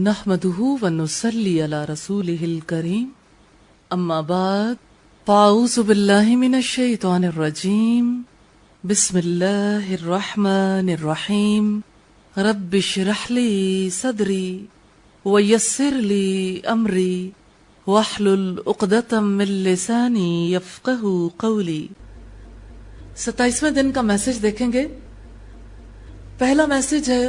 نحمده ونصلي على رسوله الكريم اما بعد فاعوذ بالله من الشيطان الرجيم بسم الله الرحمن الرحيم رب اشرح لي صدري ويسر لي امري واحلل عقدة من لساني يفقهوا قولي۔ 27ویں دن کا میسج دیکھیں گے۔ پہلا میسج ہے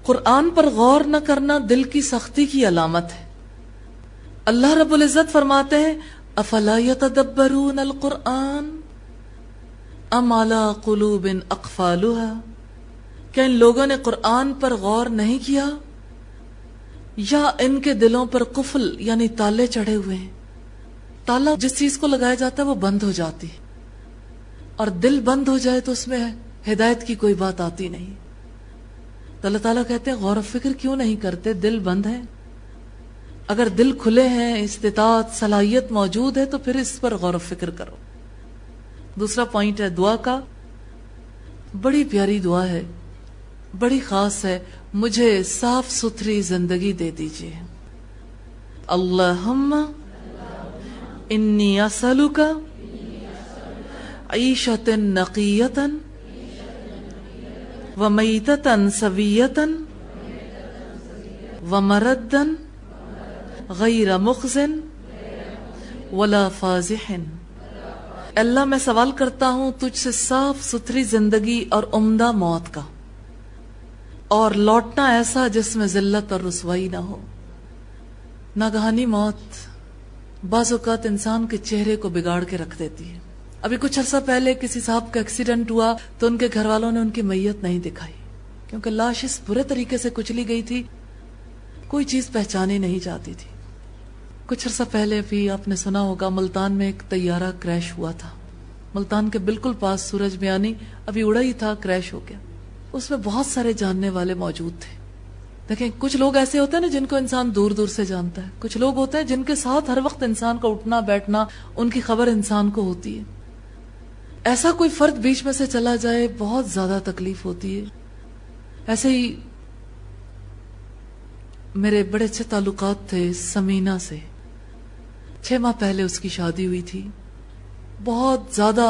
قرآن پر غور نہ کرنا دل کی سختی کی علامت ہے۔ اللہ رب العزت فرماتے ہیں افلا یتدبرون القرآن ام علی قلوب اقفالها، کیا ان لوگوں نے قرآن پر غور نہیں کیا یا ان کے دلوں پر قفل یعنی تالے چڑھے ہوئے ہیں۔ تالا جس چیز کو لگایا جاتا ہے وہ بند ہو جاتی ہے، اور دل بند ہو جائے تو اس میں ہدایت کی کوئی بات آتی نہیں۔ تو اللہ تعالیٰ کہتے ہیں غور و فکر کیوں نہیں کرتے، دل بند ہے۔ اگر دل کھلے ہیں، استطاعت صلاحیت موجود ہے تو پھر اس پر غور و فکر کرو۔ دوسرا پوائنٹ ہے دعا کا۔ بڑی پیاری دعا ہے، بڑی خاص ہے، مجھے صاف ستھری زندگی دے دیجیے۔ اللہم انی اسألک عیشۃ نقیۃ ومیتۃ سویۃ ومردا غیر مخزٍ ولا فاضح۔ اللہ میں سوال کرتا ہوں تجھ سے صاف ستھری زندگی اور عمدہ موت کا، اور لوٹنا ایسا جس میں ذلت اور رسوائی نہ ہو۔ ناگہانی موت بعض اوقات انسان کے چہرے کو بگاڑ کے رکھ دیتی ہے۔ ابھی کچھ عرصہ پہلے کسی صاحب کا ایکسیڈنٹ ہوا تو ان کے گھر والوں نے ان کی میت نہیں دکھائی، کیونکہ لاش اس برے طریقے سے کچلی گئی تھی، کوئی چیز پہچانی نہیں جاتی تھی۔ کچھ عرصہ پہلے بھی آپ نے سنا ہوگا ملتان میں ایک طیارہ کریش ہوا تھا۔ ملتان کے بالکل پاس سورج میانی ابھی اڑا ہی تھا، کریش ہو گیا۔ اس میں بہت سارے جاننے والے موجود تھے۔ دیکھیں کچھ لوگ ایسے ہوتے ہیں نا جن کو انسان دور دور سے جانتا ہے، کچھ لوگ ہوتے ہیں جن کے ساتھ ہر وقت انسان کا اٹھنا بیٹھنا، ان کی خبر انسان کو ہوتی ہے۔ ایسا کوئی فرد بیچ میں سے چلا جائے بہت زیادہ تکلیف ہوتی ہے۔ ایسے ہی میرے بڑے اچھے تعلقات تھے سمینہ سے، 6 ماہ پہلے اس کی شادی ہوئی تھی۔ بہت زیادہ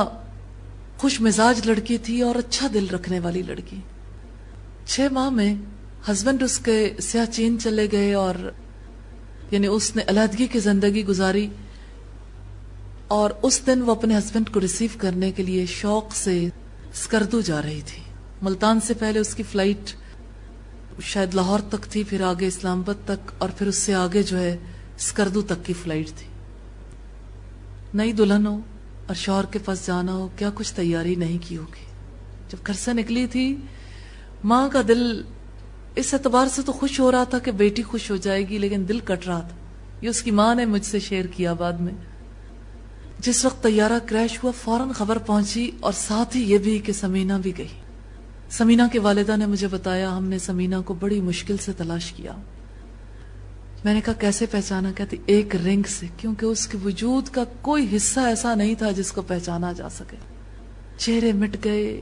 خوش مزاج لڑکی تھی اور اچھا دل رکھنے والی لڑکی۔ 6 ماہ میں ہسبینڈ اس کے سیاہ چین چلے گئے، اور یعنی اس نے علیحدگی کی زندگی گزاری، اور اس دن وہ اپنے ہسبینڈ کو ریسیو کرنے کے لیے شوق سے اسکردو جا رہی تھی۔ ملتان سے پہلے اس کی فلائٹ شاید لاہور تک تھی، پھر آگے اسلام آباد تک، اور پھر اس سے آگے جو ہے اسکردو تک کی فلائٹ تھی۔ نئی دلہن ہو اور شوہر کے پاس جانا ہو، کیا کچھ تیاری نہیں کی ہوگی۔ جب گھر سے نکلی تھی ماں کا دل اس اعتبار سے تو خوش ہو رہا تھا کہ بیٹی خوش ہو جائے گی، لیکن دل کٹ رہا تھا۔ یہ اس کی ماں نے مجھ سے شیئر کیا بعد میں۔ جس وقت طیارہ کریش ہوا فوراً خبر پہنچی، اور ساتھ ہی یہ بھی کہ سمینہ بھی گئی۔ سمینہ کے والدہ نے مجھے بتایا ہم نے سمینہ کو بڑی مشکل سے تلاش کیا۔ میں نے کہا کیسے پہچانا؟ کہتی ایک رنگ سے، کیونکہ اس کے وجود کا کوئی حصہ ایسا نہیں تھا جس کو پہچانا جا سکے۔ چہرے مٹ گئے،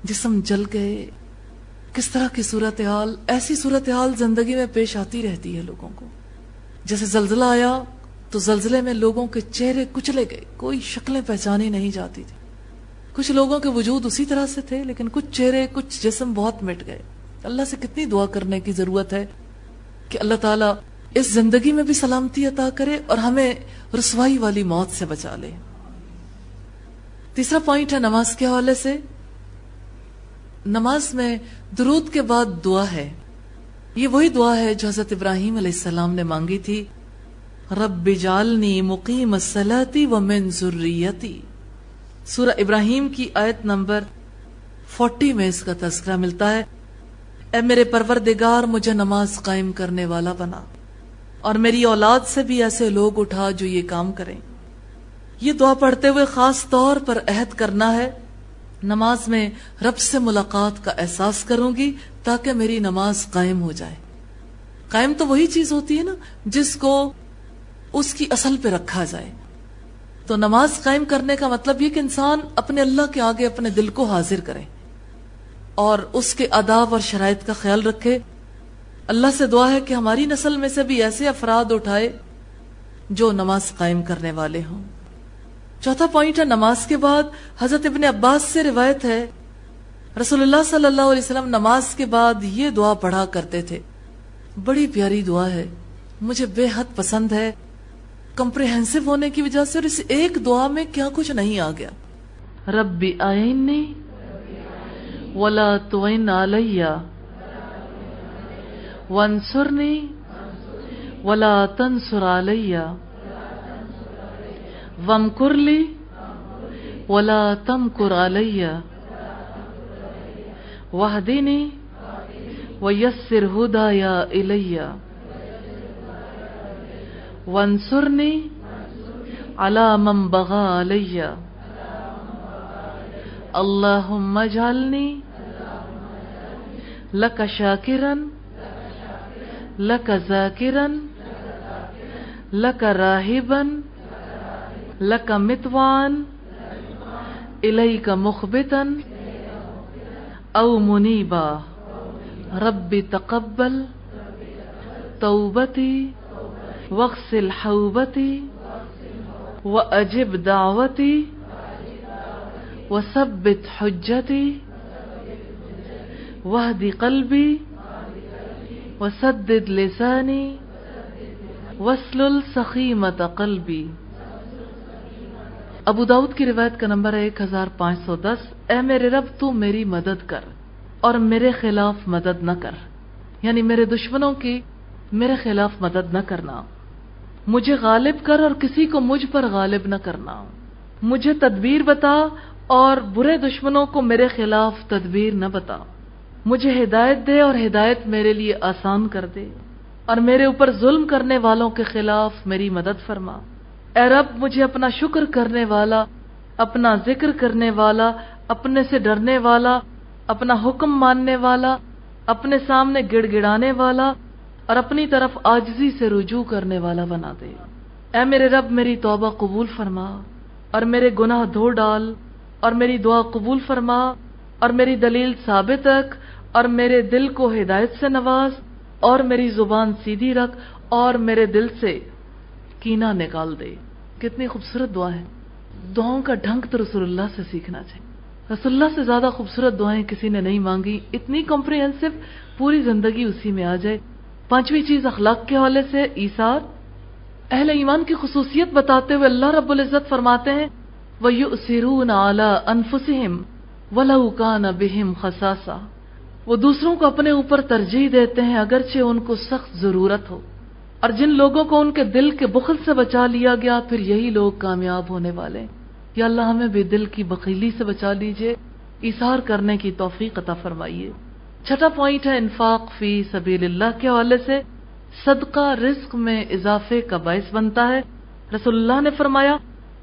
جسم جل گئے۔ کس طرح کی صورتحال؟ ایسی صورتحال زندگی میں پیش آتی رہتی ہے لوگوں کو۔ جیسے زلزلہ آیا تو زلزلے میں لوگوں کے چہرے کچلے گئے، کوئی شکلیں پہچانی نہیں جاتی تھی۔ کچھ لوگوں کے وجود اسی طرح سے تھے، لیکن کچھ چہرے کچھ جسم بہت مٹ گئے۔ اللہ سے کتنی دعا کرنے کی ضرورت ہے کہ اللہ تعالیٰ اس زندگی میں بھی سلامتی عطا کرے اور ہمیں رسوائی والی موت سے بچا لے۔ تیسرا پوائنٹ ہے نماز کے حوالے سے۔ نماز میں درود کے بعد دعا ہے۔ یہ وہی دعا ہے جو حضرت ابراہیم علیہ السلام نے مانگی تھی، رب اجعلنی مقیم الصلاۃ ومن ذریتی۔ سورہ ابراہیم کی آیت نمبر 40 میں اس کا تذکرہ ملتا ہے، اے میرے پروردگار مجھے نماز قائم کرنے والا بنا، اور میری اولاد سے بھی ایسے لوگ اٹھا جو یہ کام کریں۔ یہ دعا پڑھتے ہوئے خاص طور پر عہد کرنا ہے نماز میں رب سے ملاقات کا احساس کروں گی تاکہ میری نماز قائم ہو جائے۔ قائم تو وہی چیز ہوتی ہے نا جس کو اس کی اصل پہ رکھا جائے۔ تو نماز قائم کرنے کا مطلب یہ کہ انسان اپنے اللہ کے آگے اپنے دل کو حاضر کرے اور اس کے آداب اور شرائط کا خیال رکھے اللہ سے دعا ہے کہ ہماری نسل میں سے بھی ایسے افراد اٹھائے جو نماز قائم کرنے والے ہوں۔ چوتھا پوائنٹ ہے نماز کے بعد حضرت ابن عباس سے روایت ہے رسول اللہ صلی اللہ علیہ وسلم نماز کے بعد یہ دعا پڑھا کرتے تھے، بڑی پیاری دعا ہے، مجھے بے حد پسند ہے، کمپریہنسو ہونے کی وجہ سے، اور اس ایک دعا میں کیا کچھ نہیں آ گیا۔ رب اعینی ولا تعن علی وانصرنی ولا تنصر علی وامکر لی ولا تمکر علی واہدنی ویسر ہدای الی وانصرنی علی من بغی علی اللہم اجعلنی لک شاکرا لک ذاکرا لک راہبا لک مطواعا الیک مخبتا او منیبا رب تقبل توبتی واغسل حوبتی واجب دعوتی وثبت حجتی واہد قلبی وسدد لسانی واسلل سخیمت قلبی۔ ابو داؤد کی روایت کا نمبر ہے 1510۔ اے میرے رب تو میری مدد کر اور میرے خلاف مدد نہ کر، یعنی میرے دشمنوں کی میرے خلاف مدد نہ کرنا، مجھے غالب کر اور کسی کو مجھ پر غالب نہ کرنا، مجھے تدبیر بتا اور برے دشمنوں کو میرے خلاف تدبیر نہ بتا، مجھے ہدایت دے اور ہدایت میرے لیے آسان کر دے، اور میرے اوپر ظلم کرنے والوں کے خلاف میری مدد فرما۔ اے رب مجھے اپنا شکر کرنے والا، اپنا ذکر کرنے والا، اپنے سے ڈرنے والا، اپنا حکم ماننے والا، اپنے سامنے گڑ گڑانے والا اور اپنی طرف عاجزی سے رجوع کرنے والا بنا دے۔ اے میرے رب میری توبہ قبول فرما اور میرے گناہ دھو ڈال اور میری دعا قبول فرما اور میری دلیل ثابت رکھ اور میرے دل کو ہدایت سے نواز اور میری زبان سیدھی رکھ اور میرے دل سے کینہ نکال دے۔ کتنی خوبصورت دعا ہے، دعاؤں کا ڈھنگ تو رسول اللہ سے سیکھنا چاہیے۔ رسول اللہ سے زیادہ خوبصورت دعائیں کسی نے نہیں مانگی، اتنی کمپریہنسو، پوری زندگی اسی میں آ جائے۔ پانچویں چیز اخلاق کے حوالے سے ایثار، اہل ایمان کی خصوصیت بتاتے ہوئے اللہ رب العزت فرماتے ہیں وَيُؤْثِرُونَ عَلَىٰ أَنفُسِهِمْ وَلَوْ كَانَ بِهِمْ خَصَاصَةٌ، وہ دوسروں کو اپنے اوپر ترجیح دیتے ہیں اگرچہ ان کو سخت ضرورت ہو، اور جن لوگوں کو ان کے دل کے بخل سے بچا لیا گیا پھر یہی لوگ کامیاب ہونے والے ہیں۔ یا اللہ ہمیں بھی دل کی بخیلی سے بچا لیجئے، ایثار کرنے کی توفیق عطا فرمائیے۔ چھٹا پوائنٹ ہے انفاق فی سبیل اللہ کے حوالے سے، صدقہ رزق میں اضافے کا باعث بنتا ہے۔ رسول اللہ نے فرمایا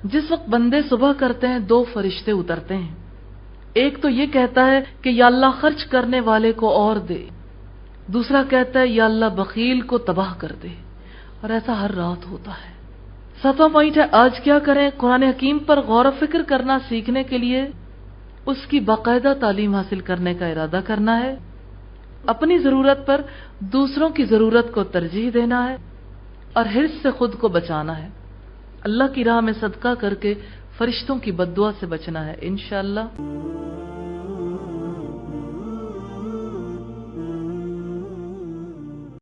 جس وقت بندے صبح کرتے ہیں 2 فرشتے اترتے ہیں، ایک تو یہ کہتا ہے کہ یا اللہ خرچ کرنے والے کو اور دے، دوسرا کہتا ہے یا اللہ بخیل کو تباہ کر دے، اور ایسا ہر رات ہوتا ہے۔ 7واں پوائنٹ ہے آج کیا کریں، قرآن حکیم پر غور و فکر کرنا سیکھنے کے لیے اس کی باقاعدہ تعلیم حاصل کرنے کا ارادہ کرنا ہے، اپنی ضرورت پر دوسروں کی ضرورت کو ترجیح دینا ہے، اور حرص سے خود کو بچانا ہے۔ اللہ کی راہ میں صدقہ کر کے فرشتوں کی بد دعا سے بچنا ہے انشاءاللہ۔